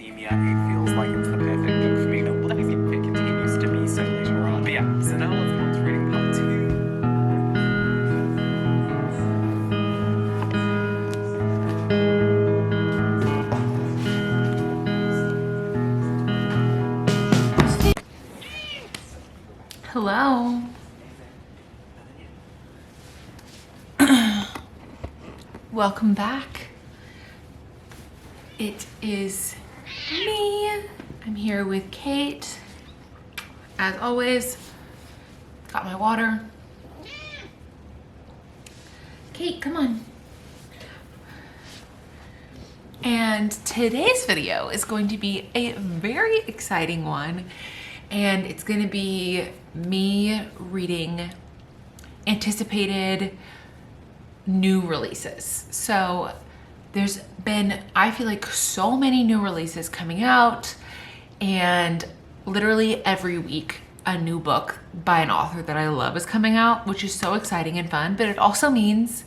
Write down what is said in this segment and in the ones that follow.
academia, it feels like it's the perfect book for me. But let me see if it continues to be so later on. But yeah, so now let's go on to reading part 2. Hello. Welcome back. It is me. I'm here with Kate. As always, got my water. Kate, come on. And today's video is going to be a very exciting one, and it's going to be me reading anticipated new releases. So there's been, I feel like, so many new releases coming out, and literally every week a new book by an author that I love is coming out, which is so exciting and fun. But it also means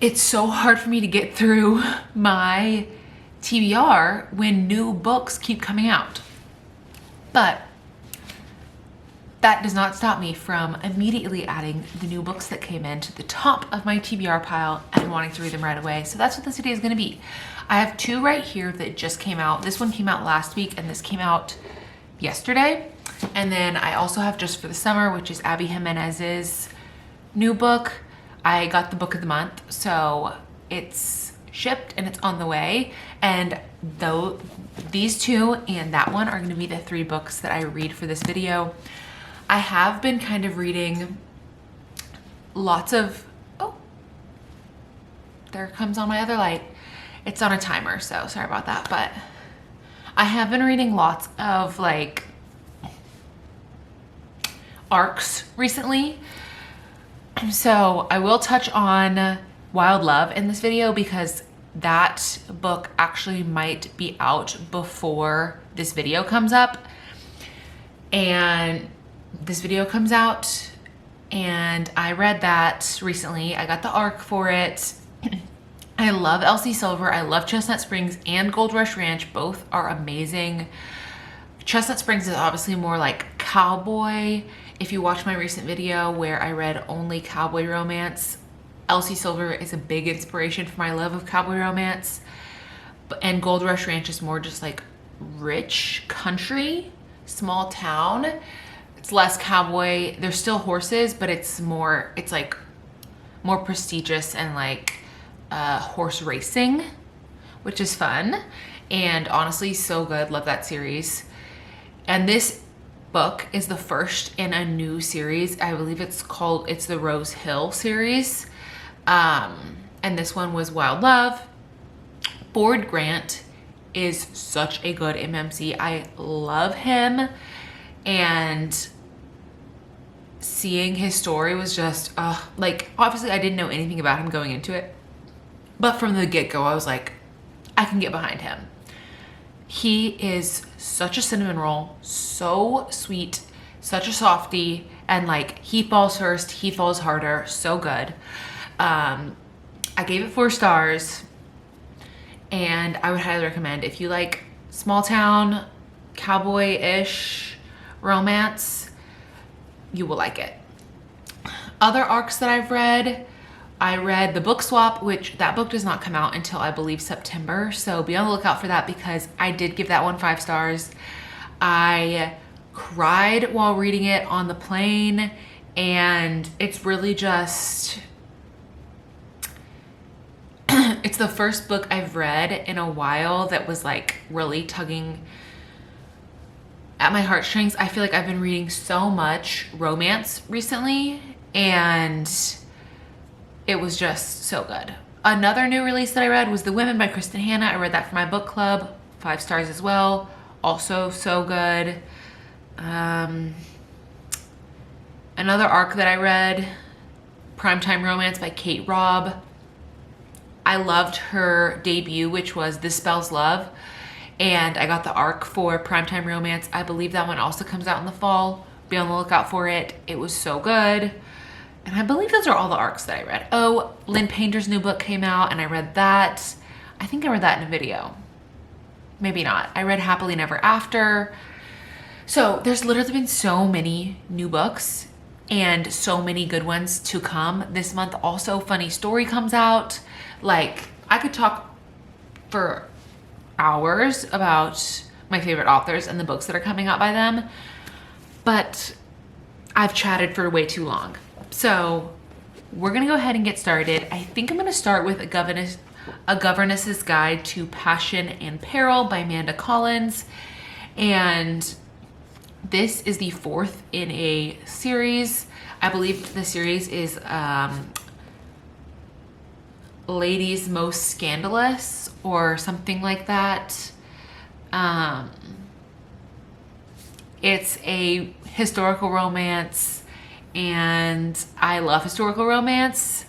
it's so hard for me to get through my TBR when new books keep coming out. But that does not stop me from immediately adding the new books that came in to the top of my TBR pile and wanting to read them right away. So that's what this video is gonna be. I have two right here that just came out. This one came out last week and this came out yesterday. And then I also have Just for the Summer, which is Abby Jimenez's new book. I got the book of the month, so it's shipped and it's on the way. And though these two and that one are gonna be the 3 books that I read for this video. I have been kind of reading lots of, oh, there comes on my other light. It's on a timer, so sorry about that. But I have been reading lots of like arcs recently. So I will touch on Wild Love in this video because that book actually might be out before this video comes up. And this video comes out and I read that recently. I got the arc for it. I love Elsie Silver. I love Chestnut Springs and Gold Rush Ranch. Both are amazing. Chestnut Springs is obviously more like cowboy. If you watch my recent video where I read only cowboy romance, Elsie Silver is a big inspiration for my love of cowboy romance. And Gold Rush Ranch is more just like rich country, small town. It's less cowboy. There's still horses, but it's like more prestigious and like horse racing, which is fun. And honestly, so good. Love that series. And this book is the first in a new series. I believe it's the Rose Hill series. And this one was Wild Love. Ford Grant is such a good MMC. I love him. And seeing his story was just, like, obviously I didn't know anything about him going into it. But from the get-go, I was like, I can get behind him. He is such a cinnamon roll, so sweet, such a softie, and like he falls first, he falls harder, so good. I gave it 4 stars, and I would highly recommend if you like small town, cowboy-ish romance, you will like it. Other arcs that I've read, I read The Book Swap, which that book does not come out until I believe September. So be on the lookout for that because I did give that one 5 stars. I cried while reading it on the plane, and it's really just, it's the first book I've read in a while that was like really tugging at my heartstrings. I feel like I've been reading so much romance recently, and it was just so good. Another new release that I read was The Women by Kristen Hanna. I read that for my book club, 5 stars as well. Also so good. Another arc that I read, Primetime Romance by Kate Robb. I loved her debut, which was This Spells Love. And I got the arc for Primetime Romance. I believe that one also comes out in the fall. Be on the lookout for it. It was so good. And I believe those are all the arcs that I read. Oh, Lynn Painter's new book came out and I read that. I think I read that in a video. maybe not. I read Happily Never After. So there's literally been so many new books and so many good ones to come this month. Also, Funny Story comes out. Like, I could talk for hours about my favorite authors and the books that are coming out by them, but I've chatted for way too long. So we're gonna go ahead and get started. I think I'm gonna start with A Governess's Guide to Passion and Peril by Amanda Collins. And this is the fourth in a series. I believe the series is Ladies Most Scandalous or something like that. It's a historical romance, and I love historical romance.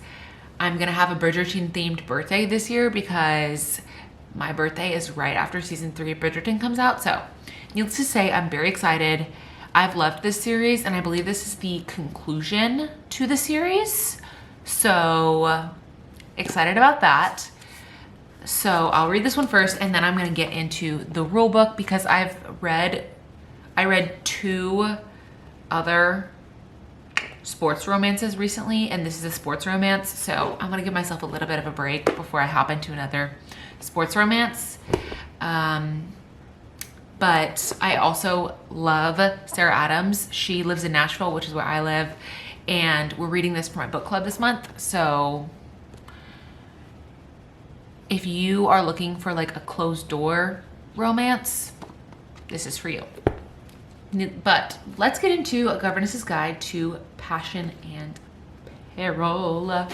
I'm gonna have a Bridgerton themed birthday this year because my birthday is right after season 3 of Bridgerton comes out. So needless to say, I'm very excited. I've loved this series, and I believe this is the conclusion to the series. So excited about that. So I'll read this one first, and then I'm gonna get into the rule book because I read 2 other sports romances recently, and this is a sports romance. So I'm gonna give myself a little bit of a break before I hop into another sports romance. But I also love Sarah Adams. She lives in Nashville, which is where I live, and we're reading this for my book club this month. So if you are looking for like a closed door romance, this is for you. But let's get into A Governess's Guide to Passion and Peril.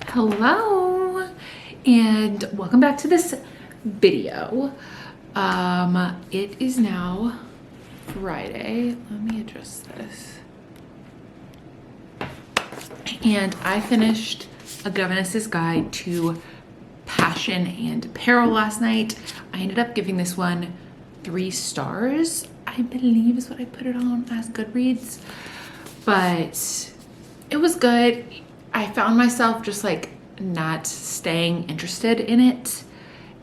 Hello, and welcome back to this video. It is now Friday. Let me adjust this. And I finished A Governess's Guide to Passion and Peril last night. I ended up giving this one 3 stars, I believe is what I put it on as Goodreads. But it was good. I found myself just like not staying interested in it,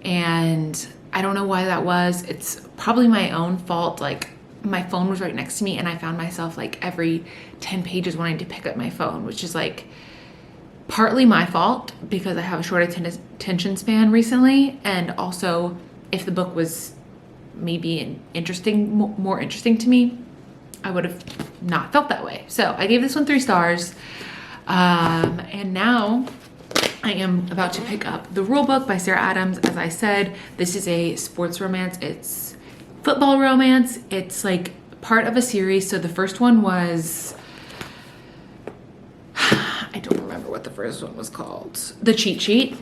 and I don't know why that was. It's probably my own fault. Like, my phone was right next to me, and I found myself like every 10 pages wanting to pick up my phone, which is like partly my fault because I have a short attention span recently, and also if the book was maybe more interesting to me, I would have not felt that way. So I gave this one 3 stars. And now I am about to pick up The Rule Book by Sarah Adams. As I said, this is a sports romance. It's football romance. It's like part of a series. So the first one was, I don't remember what the first one was called. The Cheat Sheet.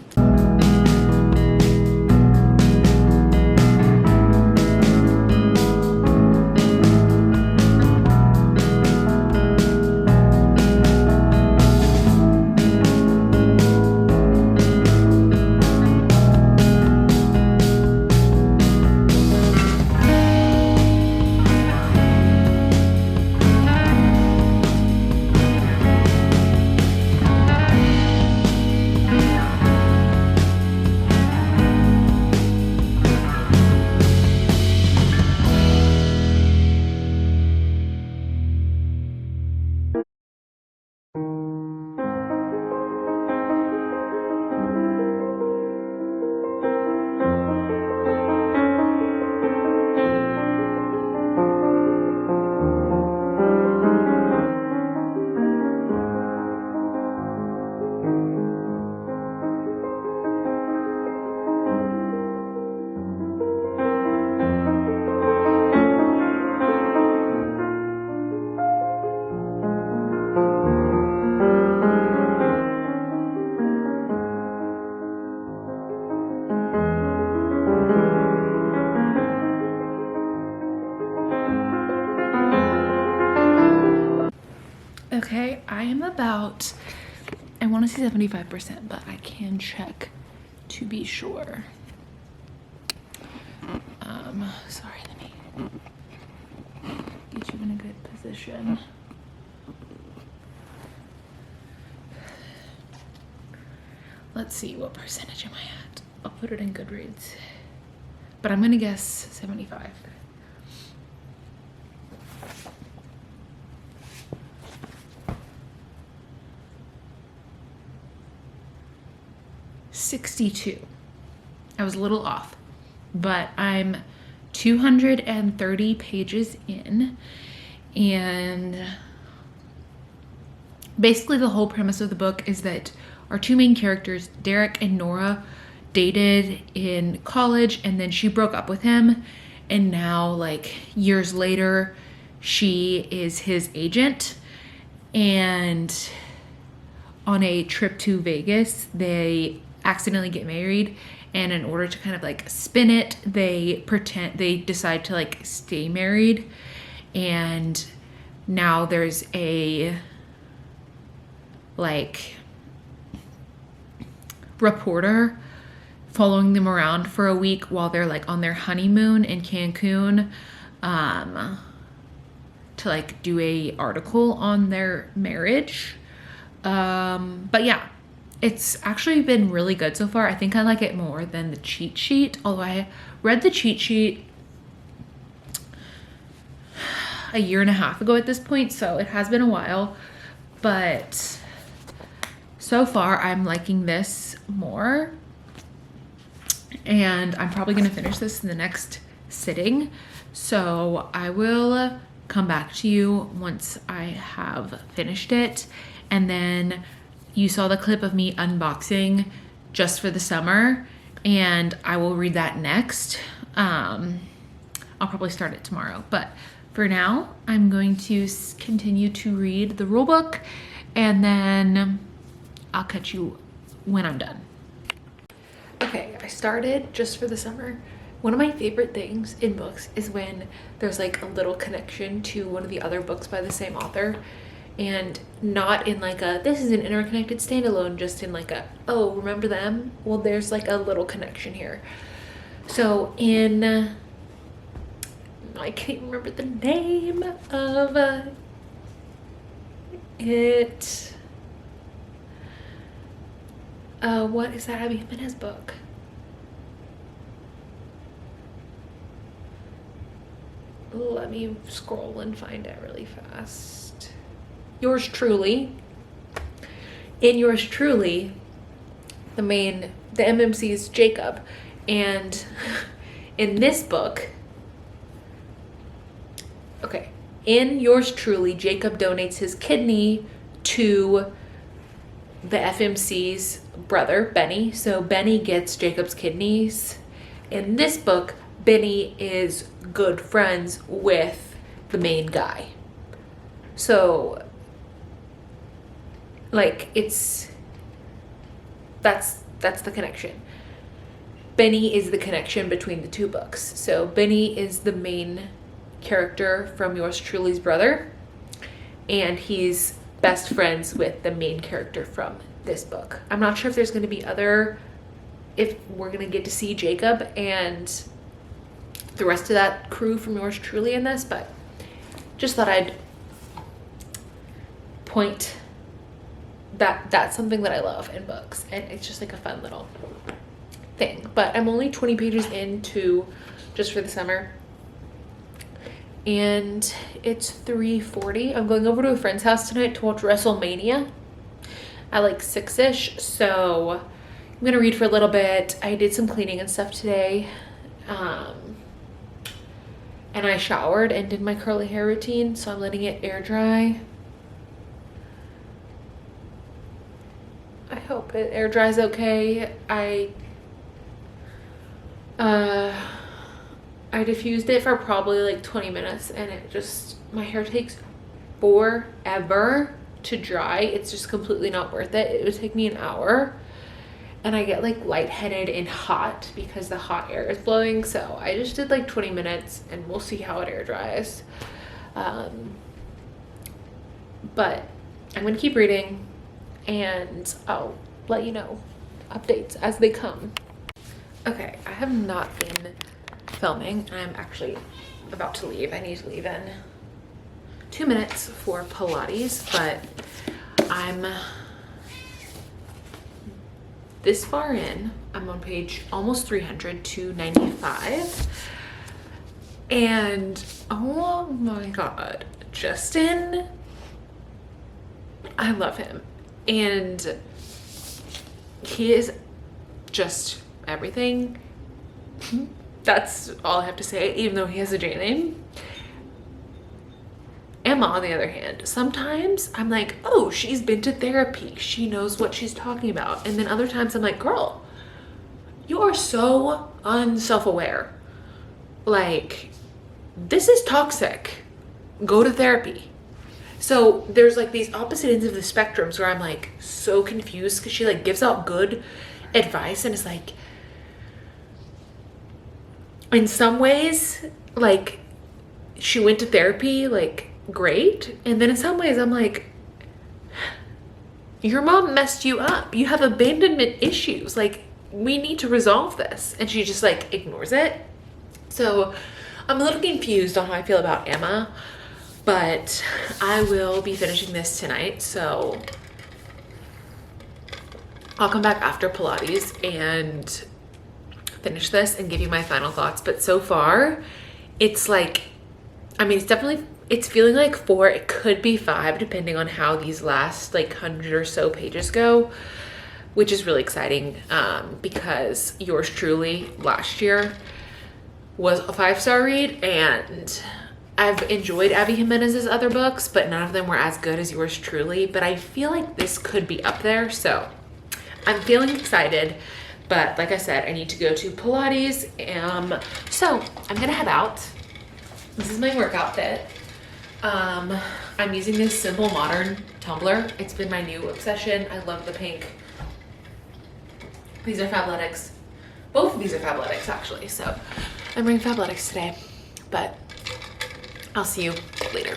Okay, I am about, I want to say 75%, but I can check to be sure. Sorry, let me get you in a good position. Let's see, what percentage am I at? I'll put it in Goodreads, but I'm gonna guess 75. $62. I was a little off, but I'm 230 pages in, and basically the whole premise of the book is that our two main characters, Derek and Nora, dated in college, and then she broke up with him, and now, like, years later, she is his agent, and on a trip to Vegas, they accidentally get married, and in order to kind of like spin it, they decide to like stay married, and now there's a like reporter following them around for a week while they're like on their honeymoon in Cancun, to like do a article on their marriage. But yeah, it's actually been really good so far. I think I like it more than the cheat sheet, although I read the cheat sheet a year and a half ago at this point, so it has been a while, but so far I'm liking this more, and I'm probably gonna finish this in the next sitting, so I will come back to you once I have finished it. And then you saw the clip of me unboxing Just for the Summer, and I will read that next. I'll probably start it tomorrow, but for now, I'm going to continue to read the rule book, and then I'll catch you when I'm done. Okay, I started Just for the Summer. One of my favorite things in books is when there's like a little connection to one of the other books by the same author. And not in like a, this is an interconnected standalone, just in like a, oh, remember them? Well, there's like a little connection here. So in, I can't remember the name of it. What is that Abby Jimenez book? Let me scroll and find it really fast. Yours truly. In Yours Truly, the MMC is Jacob, and in this book, okay, in Yours Truly, Jacob donates his kidney to the FMC's brother, Benny. So Benny gets Jacob's kidneys. In this book, Benny is good friends with the main guy. So like that's the connection. Benny is the connection between the two books. So Benny is the main character from Yours Truly's brother, and he's best friends with the main character from this book. I'm not sure if there's going to be if we're going to get to see Jacob and the rest of that crew from Yours Truly in this, but just thought I'd point that's something that I love in books, and it's just like a fun little thing. But I'm only 20 pages into Just for the Summer, and it's 3:40. I'm going over to a friend's house tonight to watch WrestleMania at like 6ish, so I'm gonna read for a little bit. I did some cleaning and stuff today, and I showered and did my curly hair routine, so I'm letting it air dry. I hope it air dries okay. I diffused it for probably like 20 minutes, and my hair takes forever to dry. It's just completely not worth it. It would take me an hour, and I get like lightheaded and hot because the hot air is blowing. So I just did like 20 minutes, and we'll see how it air dries. But I'm gonna keep reading and I'll let you know updates as they come. Okay, I have not been filming. I'm actually about to leave. I need to leave in 2 minutes for Pilates, but I'm this far in. I'm on page almost 300, 295. And oh my God, Justin, I love him. And he is just everything. That's all I have to say, even though he has a J name. Emma, on the other hand, sometimes I'm like, oh, she's been to therapy. She knows what she's talking about. And then other times I'm like, girl, you are so unself-aware. Like, this is toxic. Go to therapy. So there's like these opposite ends of the spectrums where I'm like so confused because she like gives out good advice and it's like, in some ways, like she went to therapy, like great. And then in some ways I'm like, your mom messed you up. You have abandonment issues. Like, we need to resolve this. And she just like ignores it. So I'm a little confused on how I feel about Emma, but I will be finishing this tonight. So I'll come back after Pilates and finish this and give you my final thoughts. But so far it's like, I mean, it's feeling like 4. It could be 5 depending on how these last like 100 or so pages go, which is really exciting because yours truly last year was a 5-star read, and I've enjoyed Abby Jimenez's other books, but none of them were as good as yours truly. But I feel like this could be up there, so I'm feeling excited. But like I said, I need to go to Pilates. So I'm gonna head out. This is my work outfit. I'm using this Simple Modern tumbler. It's been my new obsession. I love the pink. These are Fabletics. Both of these are Fabletics actually. So I'm wearing Fabletics today, but I'll see you later.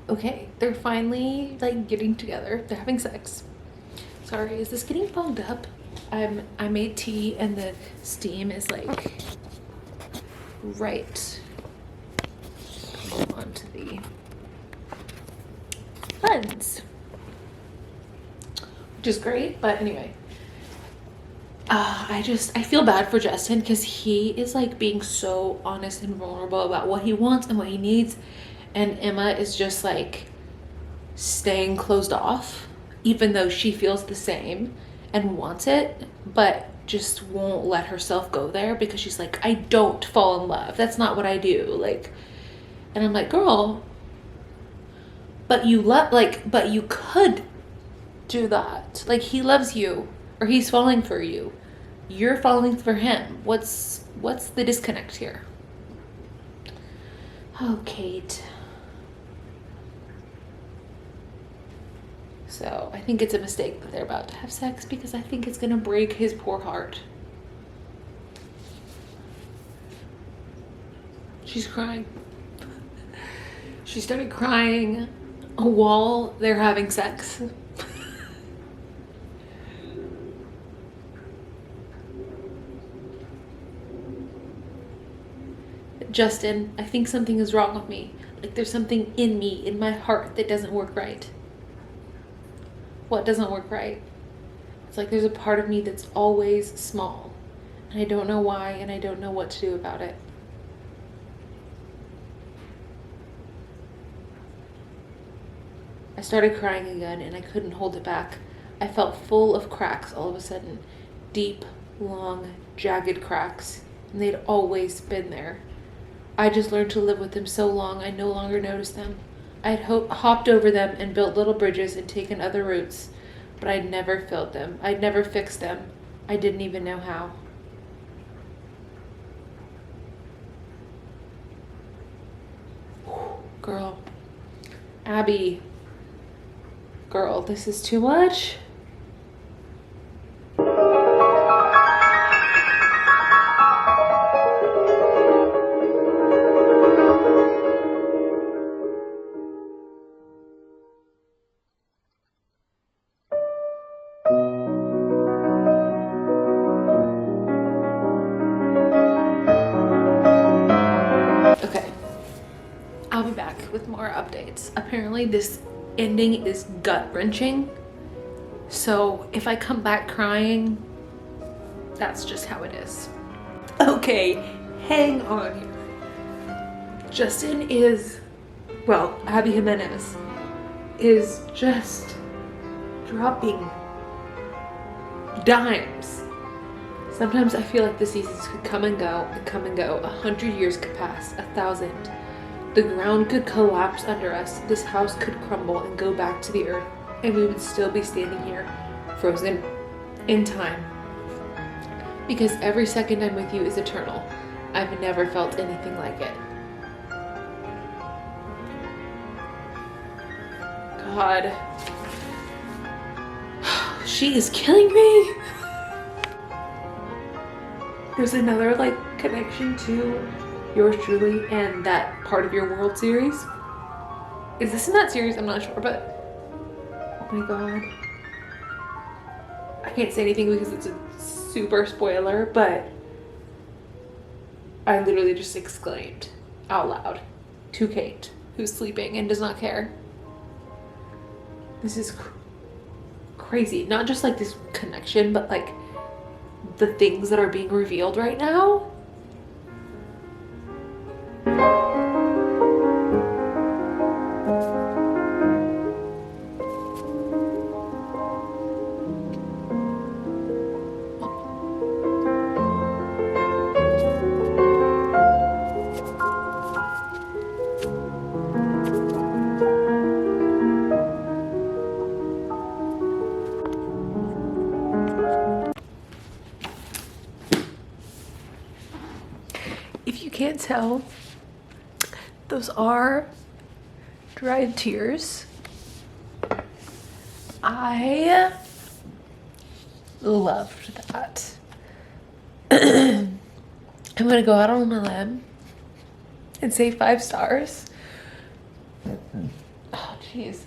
Okay, they're finally like getting together. They're having sex. Sorry, is this getting fogged up? I made tea and the steam is like right onto the lens, which is great. But anyway, I feel bad for Justin because he is like being so honest and vulnerable about what he wants and what he needs. And Emma is just like staying closed off, even though she feels the same and wants it, but just won't let herself go there because she's like, I don't fall in love. That's not what I do. Like, and I'm like, girl, but you could do that. Like, he loves you, or he's falling for you. You're falling for him. What's the disconnect here? Oh, Kate. So I think it's a mistake that they're about to have sex because I think it's gonna break his poor heart. She's crying. She started crying while they're having sex. Justin, I think something is wrong with me. Like, there's something in me, in my heart, that doesn't work right. What doesn't work right? It's like there's a part of me that's always small, and I don't know why, and I don't know what to do about it. I started crying again, and I couldn't hold it back. I felt full of cracks all of a sudden. Deep, long, jagged cracks, and they'd always been there. I just learned to live with them so long I no longer noticed them. I'd hopped over them and built little bridges and taken other routes, but I'd never filled them. I'd never fixed them. I didn't even know how. Girl. Abby. Girl, this is too much. Okay, I'll be back with more updates. Apparently this ending is gut-wrenching, so if I come back crying, that's just how it is. Okay, hang on here. Justin is, well, Abby Jimenez is just dropping dimes. Sometimes I feel like the seasons could come and go and come and go. 100 years could pass, 1,000. The ground could collapse under us. This house could crumble and go back to the earth, and we would still be standing here, frozen in time. Because every second I'm with you is eternal. I've never felt anything like it. God. She is killing me. There's another like connection to yours truly and that part of your world series. Is this in that series? I'm not sure, but oh my God. I can't say anything because it's a super spoiler, but I literally just exclaimed out loud to Kate, who's sleeping and does not care. This is crazy. Not just like this connection, but like the things that are being revealed right now. If you can't tell, those are dried tears. I loved that. I'm gonna go out on a limb and say 5 stars. Oh, jeez.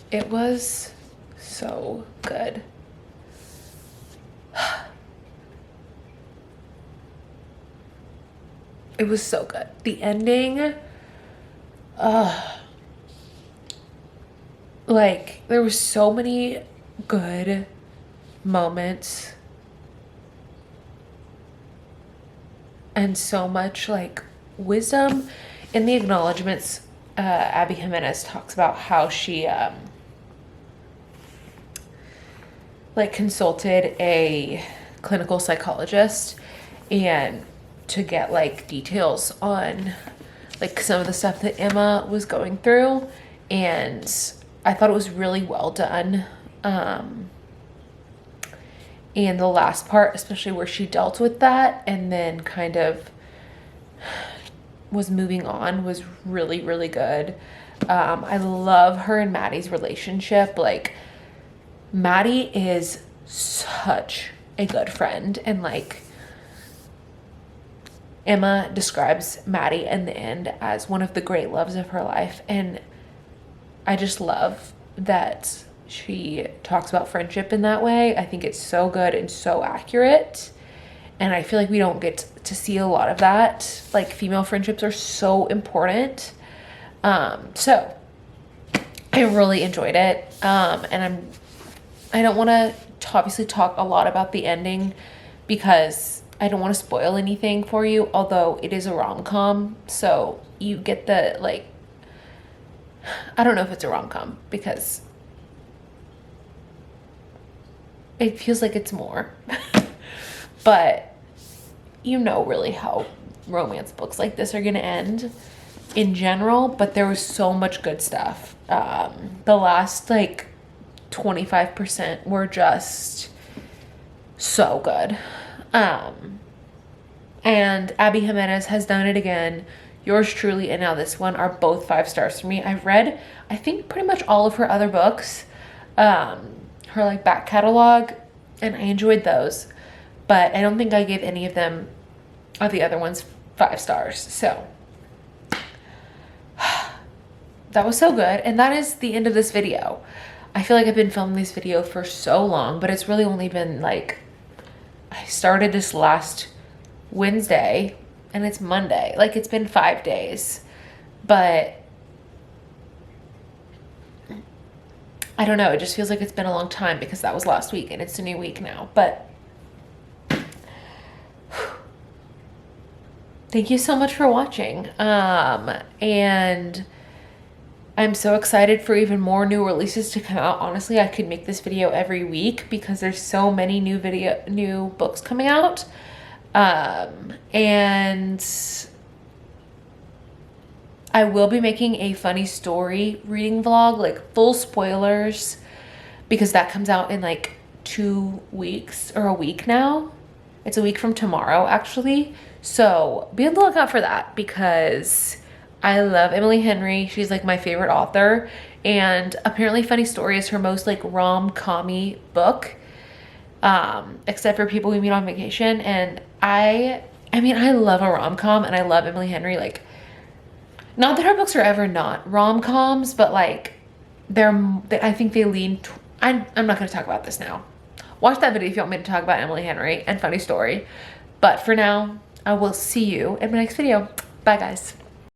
It was so good. It was so good. The ending, like there was so many good moments and so much like wisdom in the acknowledgements. Abby Jimenez talks about how she like consulted a clinical psychologist and to get like details on like some of the stuff that Emma was going through, and I thought it was really well done. And the last part, especially where she dealt with that and then kind of was moving on, was really, really good. I love her and Maddie's relationship. Like Maddie is such a good friend, and like Emma describes Maddie in the end as one of the great loves of her life. And I just love that she talks about friendship in that way. I think it's so good and so accurate. And I feel like we don't get to see a lot of that. Like female friendships are so important. So I really enjoyed it. And I don't want to obviously talk a lot about the ending because I don't want to spoil anything for you, although it is a rom-com, so you get the, like, I don't know if it's a rom-com because it feels like it's more, but you know really how romance books like this are going to end in general, but there was so much good stuff. The last, like, 25% were just so good. And Abby Jimenez has done it again. Yours truly and now this one are both 5 stars for me. I've read, I think, pretty much all of her other books, her like back catalog, and I enjoyed those, but I don't think I gave any of them, of the other ones, 5 stars. So that was so good. And that is the end of this video. I feel like I've been filming this video for so long, but it's really only been like, I started this last Wednesday and it's Monday. Like, it's been 5 days, but I don't know. It just feels like it's been a long time because that was last week and it's a new week now. But thank you so much for watching. And I'm so excited for even more new releases to come out. Honestly, I could make this video every week because there's so many new books coming out. And I will be making a funny story reading vlog, like full spoilers, because that comes out in like 2 weeks or a week now. It's a week from tomorrow, actually. So be on the lookout for that because I love Emily Henry. She's like my favorite author. And apparently Funny Story is her most like rom-com-y book. Except for People We Meet on Vacation. And I mean, I love a rom-com and I love Emily Henry. Like, not that her books are ever not rom-coms, but like I think they lean, I'm not going to talk about this now. Watch that video if you want me to talk about Emily Henry and Funny Story. But for now, I will see you in my next video. Bye, guys.